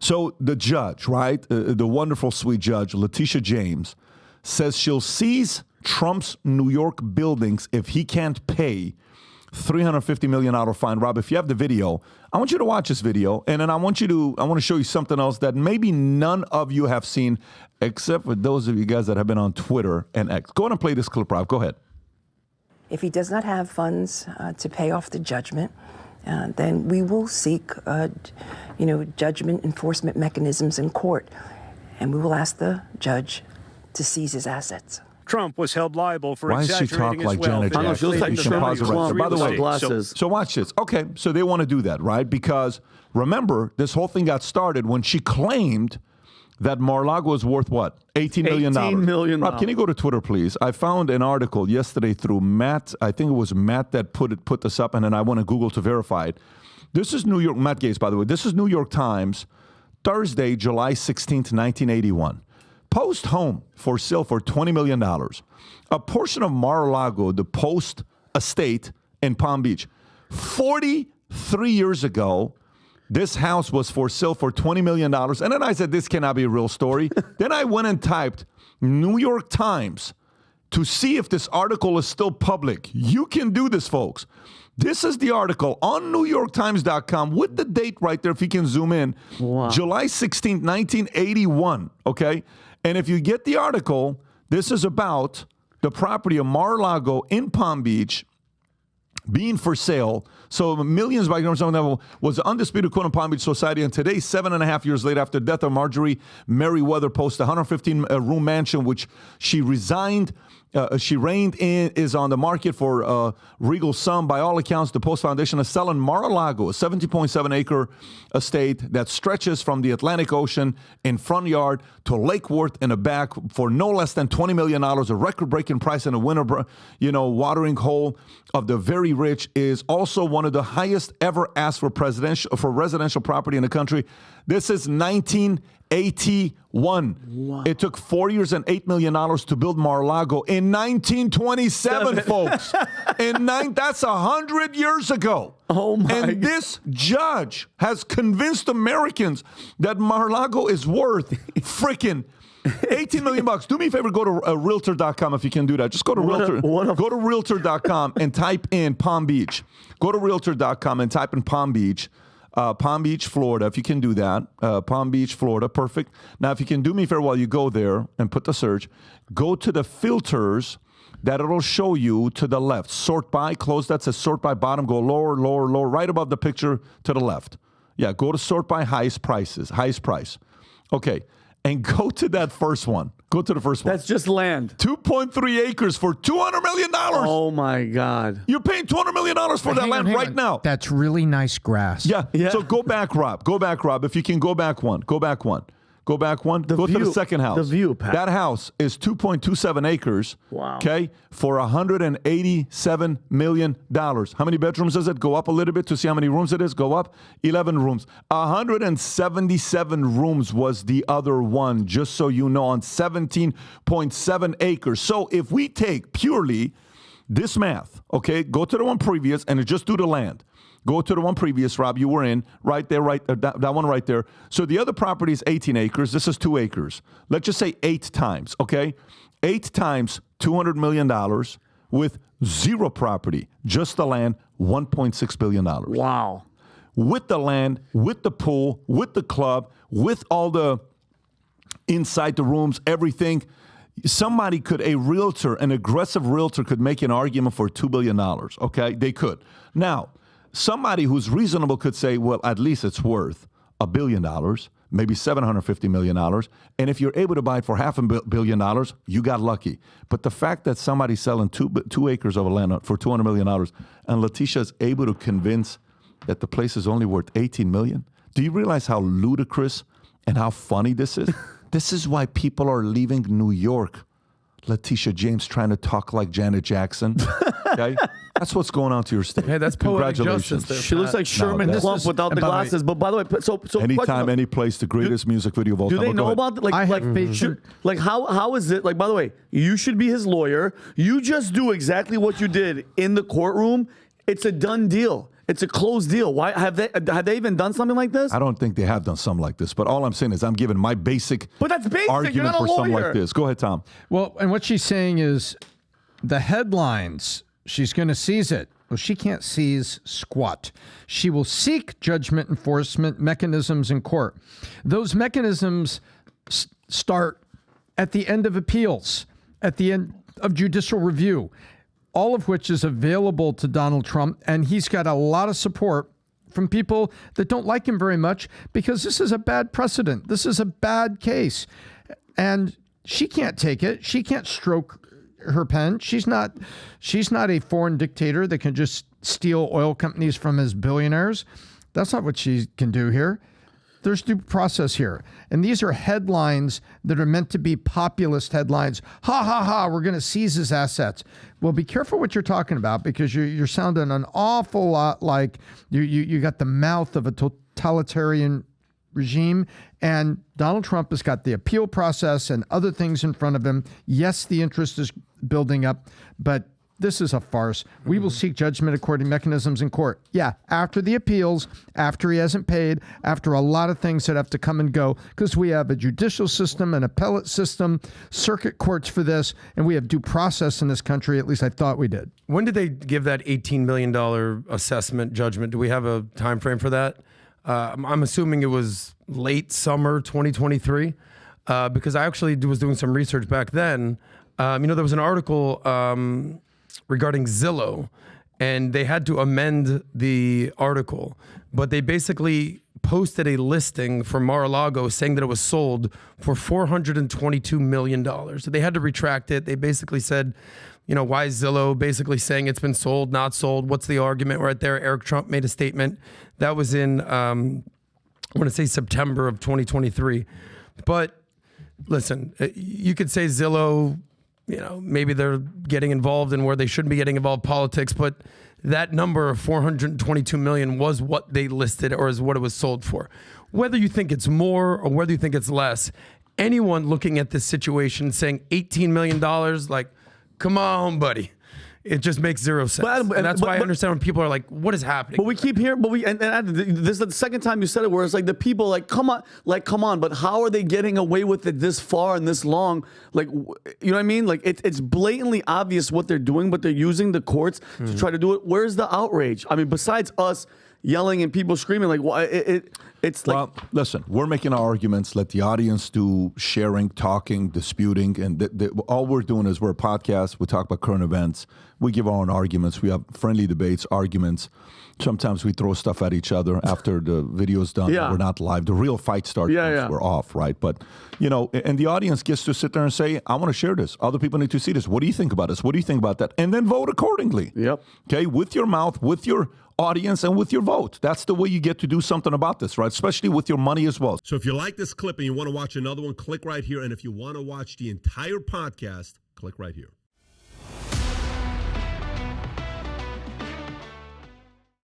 So the judge, right, the wonderful, sweet judge, Letitia James, says she'll seize Trump's New York buildings if he can't pay $350 million fine. Rob, if you have the video, I want you to watch this video, and then I want to show you something else that maybe none of you have seen, except for those of you guys that have been on Twitter and X. Go ahead and play this clip, Rob. Go ahead. If he does not have funds to pay off the judgment, then we will seek, judgment enforcement mechanisms in court, and we will ask the judge to seize his assets. Trump was held liable for Why does she talk like Janet Jackson? Like You can pause it right there. By the way, glasses. so watch this. Okay, so they want to do that, right? Because remember, this whole thing got started when she claimed that Mar-a-Lago is worth what? $18 million. $18 million. Rob, can you go to Twitter, please? I found an article yesterday through Matt. I think it was Matt that put this up, and then I went to Google to verify it. This is New York, Matt Gates, by the way. This is New York Times, Thursday, July 16th, 1981. Post home for sale for $20 million. A portion of Mar-a-Lago, the Post estate in Palm Beach. 43 years ago, this house was for sale for $20 million. And then I said, this cannot be a real story. Then I went and typed New York Times to see if this article is still public. You can do this, folks. This is the article on NewYorkTimes.com with the date right there, if you can zoom in. Wow. July 16th, 1981, okay? And if you get the article, this is about the property of Mar-a-Lago in Palm Beach being for sale. So millions by level was the undisputed quote in Palm Beach society. And today, 7.5 years later, after the death of Marjorie Merriweather Post, a 115-room mansion, which she reigned in, is on the market for a regal sum. By all accounts, the Post Foundation is selling Mar-a-Lago, a 17.7-acre estate that stretches from the Atlantic Ocean in front yard to Lake Worth in the back for no less than $20 million, a record-breaking price in a winter, watering hole of the very rich. Is also one of the highest ever asked for residential property in the country. This is 1981. Wow. It took 4 years and $8 million to build Mar-a-Lago in 1927, folks. That's 100 years ago. Oh my! And this judge has convinced Americans that Mar-a-Lago is worth freaking $18 million. Do me a favor, go to Realtor.com if you can do that. Just go to Go to Realtor.com and type in Palm Beach. Go to Realtor.com and type in Palm Beach. Palm Beach, Florida, if you can do that. Palm Beach, Florida, perfect. Now, if you can do me a favor while you go there and put the search, go to the filters that it'll show you to the left. Sort by, close that says sort by bottom, go lower, lower, lower, right above the picture to the left. Yeah, go to sort by highest price. Okay, and go to that first one. Go to the first one. That's just land. 2.3 acres for $200 million. Oh, my God. You're paying $200 million for that land right now. That's really nice grass. Yeah. So go back, Rob. If you can go back one. Go to the second house. The view, Pat. That house is 2.27 acres. Wow. Okay, for $187 million. How many bedrooms is it? Go up a little bit to see how many rooms it is. Go up. 11 rooms. 177 rooms was the other one, just so you know, on 17.7 acres. So if we take purely this math, okay, go to the one previous and just do the land. Go to the one previous, Rob, you were in, right there, that one right there. So the other property is 18 acres. This is 2 acres. Let's just say 8 times, okay? 8 times $200 million with 0 property, just the land, $1.6 billion. Wow. With the land, with the pool, with the club, with all the inside the rooms, everything. Somebody an aggressive realtor could make an argument for $2 billion, okay? They could. Now, somebody who's reasonable could say, well, at least it's worth $1 billion, maybe $750 million. And if you're able to buy it for $500 million, you got lucky. But the fact that somebody's selling 2 acres of land for $200 million and Letitia is able to convince that the place is only worth $18 million, do you realize how ludicrous and how funny this is? This is why people are leaving New York. Letitia James trying to talk like Janet Jackson. Okay? That's what's going on to your state. Hey, that's poetic Congratulations. justice there, She looks like Sherman Klump without the glasses. But by the way, so anytime, any place, the greatest music video of all time. Do they know about how is it? Like, by the way, you should be his lawyer. You just do exactly what you did in the courtroom. It's a done deal. It's a closed deal. Why have they even done something like this? I don't think they have done something like this. But all I'm saying is I'm giving my basic But that's basic. You're argument not a for something lawyer. like this. Go ahead, Tom. Well, and what she's saying is the headlines, she's going to seize it. Well, she can't seize squat. She will seek judgment enforcement mechanisms in court. Those mechanisms start at the end of appeals, at the end of judicial review, all of which is available to Donald Trump. And he's got a lot of support from people that don't like him very much because this is a bad precedent. This is a bad case. And she can't take it. She can't stroke her pen. She's not a foreign dictator that can just steal oil companies from his billionaires. That's not what she can do here. There's due process here. And these are headlines that are meant to be populist headlines. Ha, ha, ha, we're going to seize his assets. Well, be careful what you're talking about because you're sounding an awful lot like you got the mouth of a totalitarian regime. And Donald Trump has got the appeal process and other things in front of him. Yes, the interest is building up, but this is a farce. We will seek judgment according mechanisms in court. Yeah, after the appeals, after he hasn't paid, after a lot of things that have to come and go, because we have a judicial system, an appellate system, circuit courts for this, and we have due process in this country. At least I thought we did. When did they give that $18 million assessment judgment? Do we have a time frame for that? I'm assuming it was late summer 2023, because I actually was doing some research back then. There was an article regarding Zillow, and they had to amend the article, but they basically posted a listing for Mar-a-Lago saying that it was sold for $422 million. So they had to retract it. They basically said, why is Zillow basically saying it's been sold, not sold? What's the argument right there? Eric Trump made a statement. That was in, I want to say September of 2023. But listen, you could say Zillow, maybe they're getting involved in where they shouldn't be getting involved politics, but that number of 422 million was what they listed or is what it was sold for. Whether you think it's more or whether you think it's less, anyone looking at this situation saying $18 million, like, come on, buddy. It just makes zero sense. And that's why I understand when people are like, what is happening? But we keep hearing, and this is the second time you said it, where it's like the people come on, but how are they getting away with it this far and this long? Like, you know what I mean? Like, it's blatantly obvious what they're doing, but they're using the courts to try to do it. Where's the outrage? I mean, besides us yelling and people screaming, like, it's like. Well, listen, we're making our arguments. Let the audience do sharing, talking, disputing. And all we're doing is we're a podcast. We talk about current events. We give our own arguments. We have friendly debates, arguments. Sometimes we throw stuff at each other after the video's done. Yeah. We're not live. The real fight starts once we're off, right? But, and the audience gets to sit there and say, I want to share this. Other people need to see this. What do you think about this? What do you think about that? And then vote accordingly. Yep. Okay, with your mouth, with your audience, and with your vote. That's the way you get to do something about this, right? Especially with your money as well. So if you like this clip and you want to watch another one, click right here. And if you want to watch the entire podcast, click right here.